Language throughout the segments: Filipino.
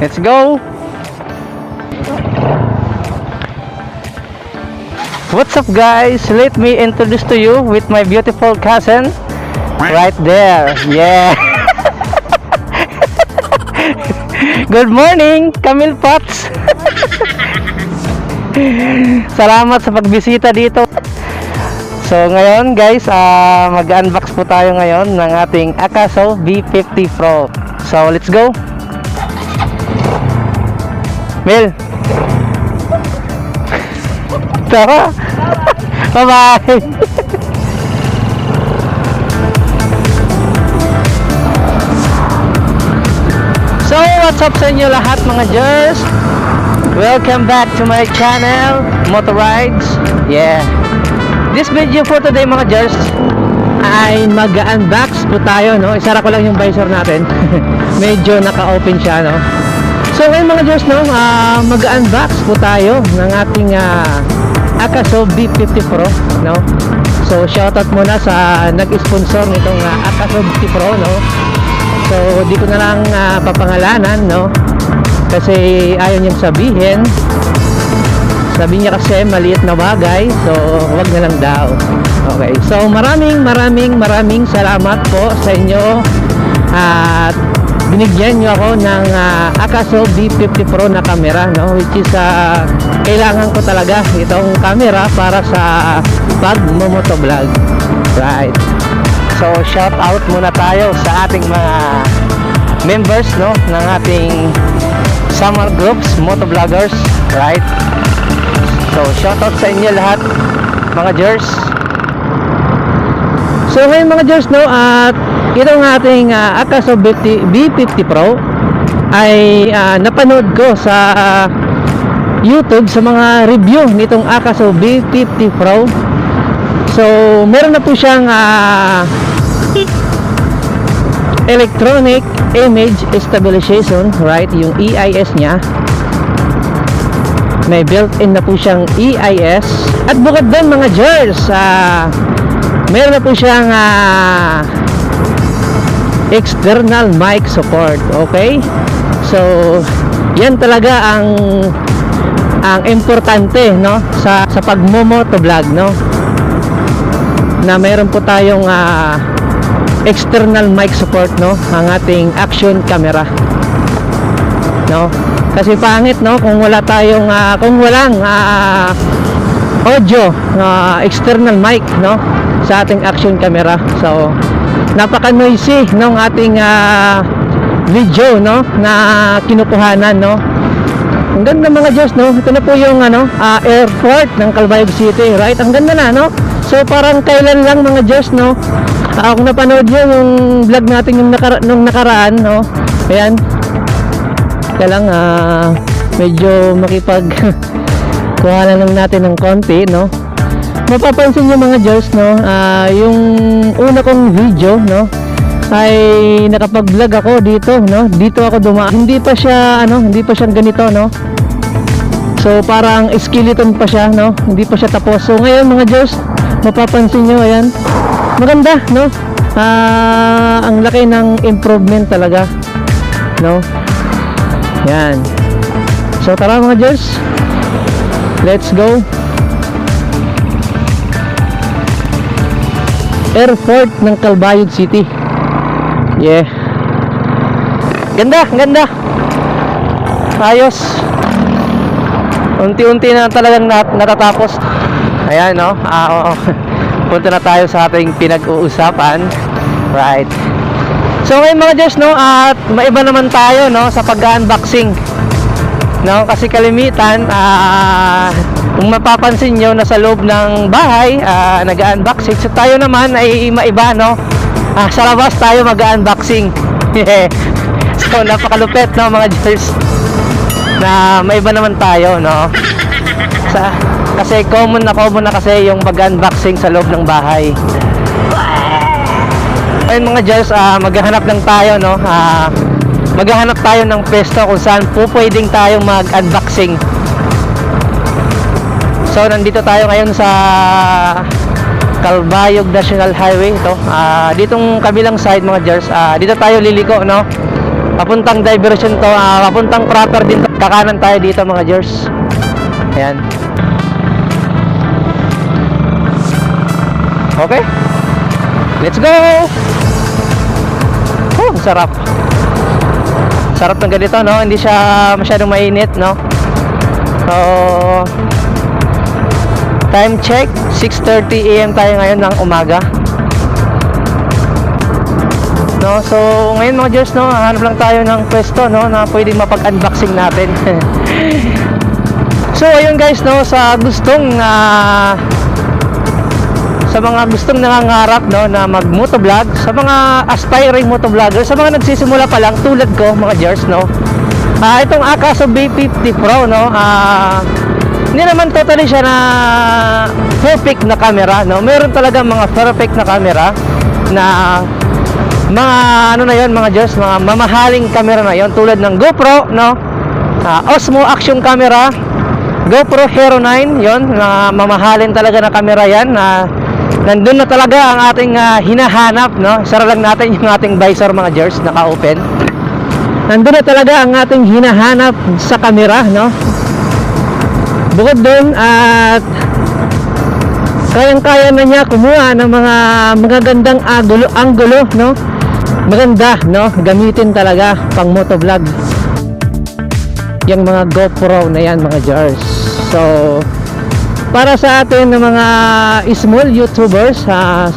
Let's go! What's up guys? Let me introduce to you with my beautiful cousin right there. Yeah. Good morning, Camille Potts. Salamat sa pagbisita dito. So ngayon guys, mag-unbox po tayo ngayon ng ating Akaso B50 Pro. So let's go. Mel. Tara. Bye-bye. So what's up sa inyo lahat mga Jers? Welcome back to my channel, Moto Rides. Yeah. This video for today mga Jers ay mag-unbox po tayo, no? Isara ko lang yung visor natin. Medyo naka-open siya, no? So ngayon mga Jers, no, mag-unbox po tayo ng ating Akaso B50 Pro, no? So shoutout muna sa nag-sponsor nitong Akaso B50 Pro, no? So di ko na lang papangalanan, no? Kasi ayaw niyang sabihin. Sabi niya kasi maliit na bagay, so wag na lang daw. Okay, so maraming salamat po sa inyo at binigyan niyo ako ng Akaso B50 Pro na camera, no? Which is kailangan ko talaga itong camera para sa pag-motovlog. Right. So shout out muna tayo sa ating mga members, no, ng ating summer groups, motovloggers, right? So shout out sa inyo lahat mga Jers. So ngayon mga Jers, no, at itong ating Akaso B50 Pro ay napanood ko sa YouTube sa mga review nitong Akaso B50 Pro. So meron na po siyang electronic image stabilization, right, yung EIS nya. May built-in na po siyang EIS. At bukod doon mga Jers, meron na po siyang external mic support. Okay, so yan talaga ang importante, no, sa pagmo-motovlog, no, na meron po tayong external mic support, no, ang ating action camera, no, kasi pangit, no, kung wala tayong kung walang audio external mic, no, sa ating action camera. So napaka noisy ng ating video, no, na kinukuhanan, no. Ang ganda mga Diyos, no. Ito na po yung airport ng Calbayog City, right? Ang ganda na, no. So parang kailan lang mga Diyos, no, kung napanood nyo yung vlog natin yung nung nakaraan, no, ayan, kaya lang medyo makipag kuha lang natin ng konti, no. Mapapansin nyo mga Diyos, no, yung una kong video, no, ay nakapag-vlog ako dito, no. Dito ako hindi pa siya hindi pa siya ganito, no. So parang skeleton pa siya, no, hindi pa siya tapos. So ngayon mga Diyos, mapapansin nyo, ayan, maganda, no. Ang laki ng improvement talaga, no. Yan. So tara mga Diyos, let's go. Airport ng Calbayog City. Yeah. Ganda. Ayos. Unti-unti na talagang natatapos. Ayan, no. Punta na tayo sa ating pinag-uusapan. Right. So ngayon mga Diyos, no, at maiba naman tayo, no, sa pag-unboxing, no, kasi kalimitan kung mapapansin nyo, nasa loob ng bahay nag-unboxing. So tayo naman ay maiba, no, sa labas tayo mag-unboxing. So napakalupit, no mga Diyos, na maiba naman tayo, no, kasi common na kasi yung mag-unboxing sa loob ng bahay. Ayun mga Diyos, maghahanap lang tayo, no, maghahanap tayo ng pwesto kung saan po pwedeng tayo mag-unboxing. So nandito tayo ngayon sa Calbayog National Highway ito. Ditong kabilang side mga Jers, dito tayo liliko, no. papuntang diversion to, papuntang crater din to. Kakanan tayo dito mga Jers. Ayan. Okay, let's go. Ang sarap. Sarap ng ganito, no? Hindi siya masyadong mainit, no? So, time check, 6:30 AM tayo ngayon ng umaga. No, so ngayon mga Jers, no, hanap lang tayo ng pwesto, no, na pwedeng mapag-unboxing natin. So ayun guys, no, sa mga gustong nangangarap, no, na mag-motovlog, sa mga aspiring motovlogger, sa mga nagsisimula pa lang tulad ko mga Jers, no. Itong Akaso B50 Pro, no, hindi naman totally siya na perfect na camera, no. Meron talaga mga perfect na camera na mga ano na yon mga Jers, mga mamahaling camera na yon, tulad ng GoPro, no, Osmo Action Camera, GoPro Hero 9, yon, na mamahalin talaga na camera yan, na nandun na talaga ang ating hinahanap, no. Sara lang natin yung ating visor mga Jers, naka-open. Nandun na talaga ang ating hinahanap sa camera, no. Bukod dun, at kayang-kaya na niya kumuha ng mga magagandang angulo, no. Maganda, no, gamitin talaga pang motovlog yung mga GoPro na yan mga Jers. So para sa atin na mga small YouTubers, sa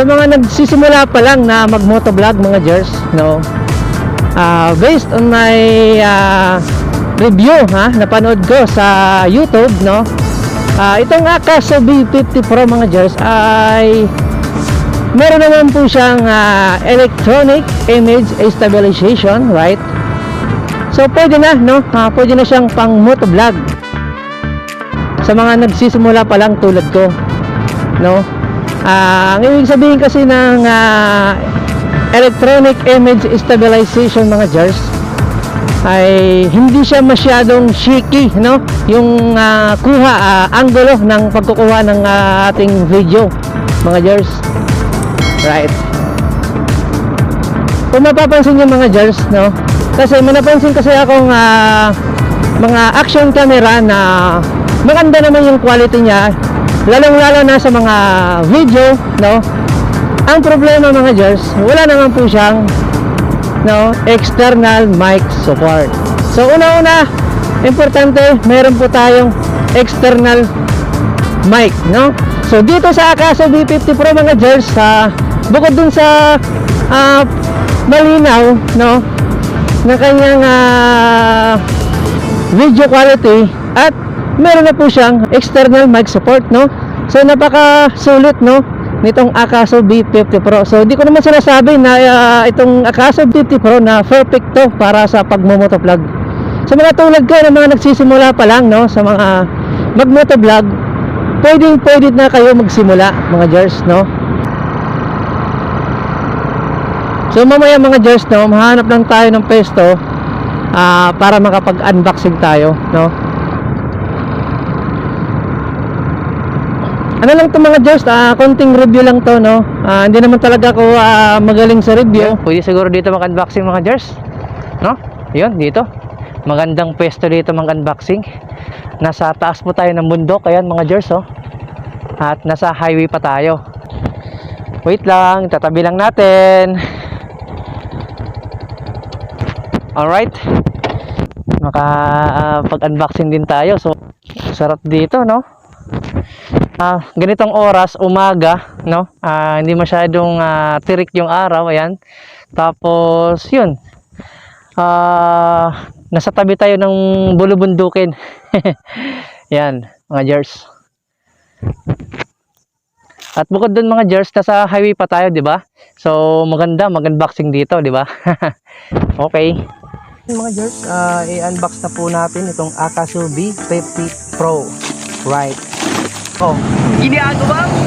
mga nagsisimula pa lang na mag-motovlog mga Jers, no, based on my review napanood ko sa YouTube, no, itong Akaso B50 Pro mga Jers ay meron naman po siyang electronic image stabilization, right? So pwede na, no, pwede na siyang pang motovlog sa mga nagsisimula pa lang tulad ko, no. Ang ibig sabihin kasi ng electronic image stabilization mga Jers ay hindi siya masyadong shaky, no, yung angulo ng pagkukuha ng ating video mga Jers, right? Kung mapapansin nyo mga Jers, no, kasi napansin kasi akong mga action camera na maganda naman yung quality niya, lalong-lalo na sa mga video, no. Ang problema mga Jers, wala naman po siyang, no, external mic support. So una-una, importante, meron po tayong external mic, no. So dito sa Akaso B50 Pro mga Jers, bukod dun sa malinaw, no, na kanyang video quality, at meron na po siyang external mic support, no. So napaka sulit, no, nitong Akaso B50 Pro. So di ko naman sinasabi na itong Akaso B50 Pro na perfect to para sa pagmo-motovlog. Sa mga tulad ko na mga nagsisimula pa lang, no, sa mga mag-motovlog, pwede na kayo magsimula mga Jers, no. So mamaya mga Jers, no, mahanap lang tayo ng pwesto para makapag-unboxing tayo, no. Ano lang to mga Jers, konting review lang to, no. Hindi naman talaga ako magaling sa review. Pwede siguro dito mag-unboxing mga Jers, no. Yun, dito magandang pwesto dito mag-unboxing. Nasa taas po tayo ng bundok, ayan mga Jers, oh. At nasa highway pa tayo. Wait lang, tatabi lang natin. Alright, makapag-unboxing din tayo. So sarap dito, no. Ganitong oras, umaga, no, hindi masyadong tirik yung araw, ayan. Tapos yun, nasa tabi tayo ng bulubundukin. Yan mga Jers. At bukod dun mga Jers, nasa highway pa tayo, di ba? So maganda mag-unboxing dito, di ba? Okay mga Jers, i-unbox na po natin itong Akaso B50 Pro, right? Oh, ginagawa mo?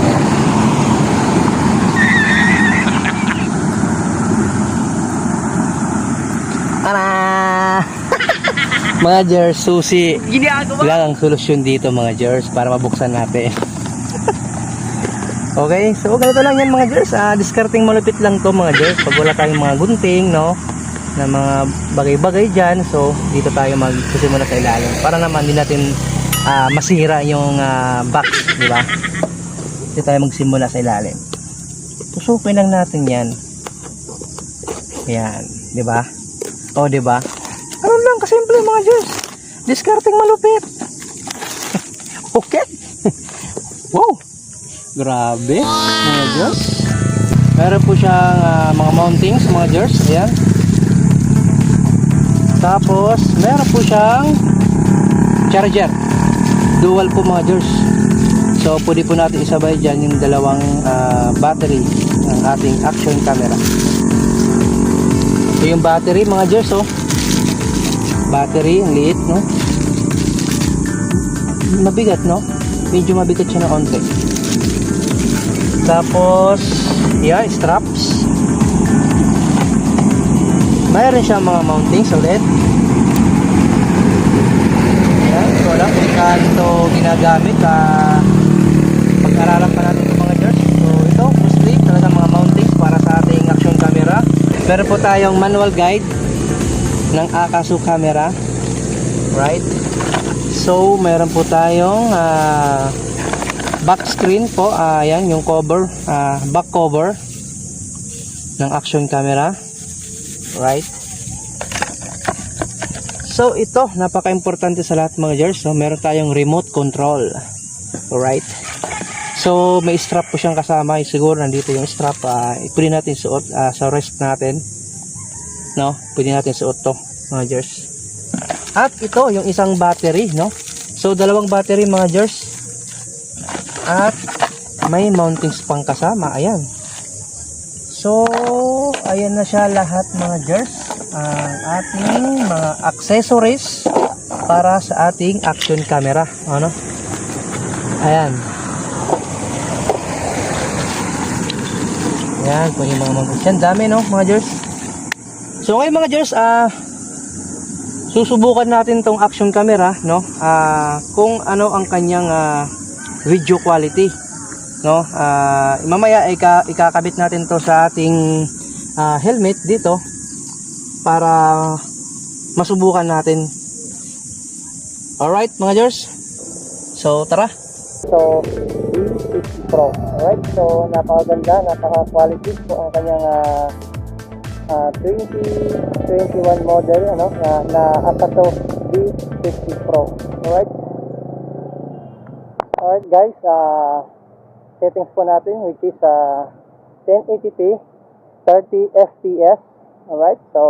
Tara! Mga Jers, susi. Ginagawa? Lang ang solusyon dito mga Jers para mabuksan natin. Okay, so ganito lang yan mga Jers. Discarding malupit lang to mga Jers. Pag wala tayong mga gunting, no? ng mga bagay-bagay dyan. So dito tayo magsisimula sa ilalim para naman din natin masira yung box, di ba? Dito tayo magsimula sa ilalim. Tusupin lang natin yan. Yan, di ba? O, di ba? Ano lang kasimple mga Diyos. Discarding malupit. Okay. Wow. Grabe, mga Diyos. Meron po siyang mga mountings, mga Diyos. Ayan. Tapos, meron po siyang charger. Dual po mga Diyos. So, pwede po natin isabay dyan yung dalawang battery ng ating action camera. So, yung battery mga Diyos, oh. Battery, ang liit, no? Mabigat, no? Medyo mabigat siya na onte. Tapos, yeah, straps. Mayroon siyang mga mountings ulit. Ayan, so alam kung saan ito ginagamit. Pag-aralan pa natin ito mga Diyos. So ito, mostly talaga mga mountings para sa ating action camera. Meron po tayong manual guide ng Akaso camera. Right? So, meron po tayong back screen po. Ayan, yung cover, back cover ng action camera. Right? So, ito, napaka-importante sa lahat mga Diyos. So, meron tayong remote control. Right? So, may strap po siyang kasama. Siguro nandito yung strap. Pwede natin suot sa wrist natin. No? Pwede natin suot to mga Diyos. At ito, yung isang battery, no? So, dalawang battery mga Diyos. At may mountings pang kasama. Ayan. So, ayan na siya lahat mga Diyos. Ang ating mga accessories para sa ating action camera. Ano? Ayan. Ayan, po yung mga mountings. Yan, dami, no, mga Diyos. So, okay mga Diyos, susubukan natin tong action camera, no? Kung ano ang kanyang video quality, no? Mamaya ikakabit natin to sa ating helmet dito para masubukan natin. Alright mga Diyos, so tara. So B50 Pro, alright, so napakaganda, napaka-quality po ang kanyang 2021 model, ano, na Akaso B50 Pro. Alright. Alright guys, settings po natin which is 1080p 30 fps. Alright, so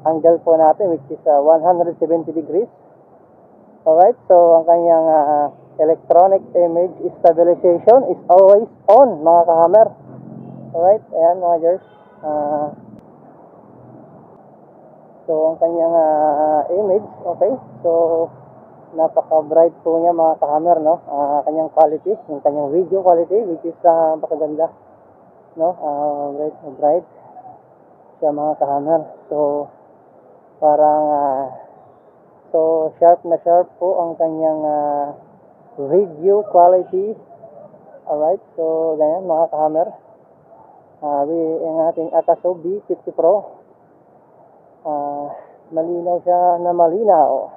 angle po natin which is 170 degrees. Alright, so ang kanyang electronic image stabilization is always on mga kahammer. Alright, ayan mga Diyos. So ang kanyang image, okay, so napaka bright po niya mga kahammer, no? Kanyang quality, yung kanyang video quality which is napakaganda, no? Bright siya mga kahammer. So parang so sharp na sharp po ang kanyang video quality. Alright, so ganyan mga kahammer. Ang ating Akaso B50 Pro, malinaw siya na malinaw.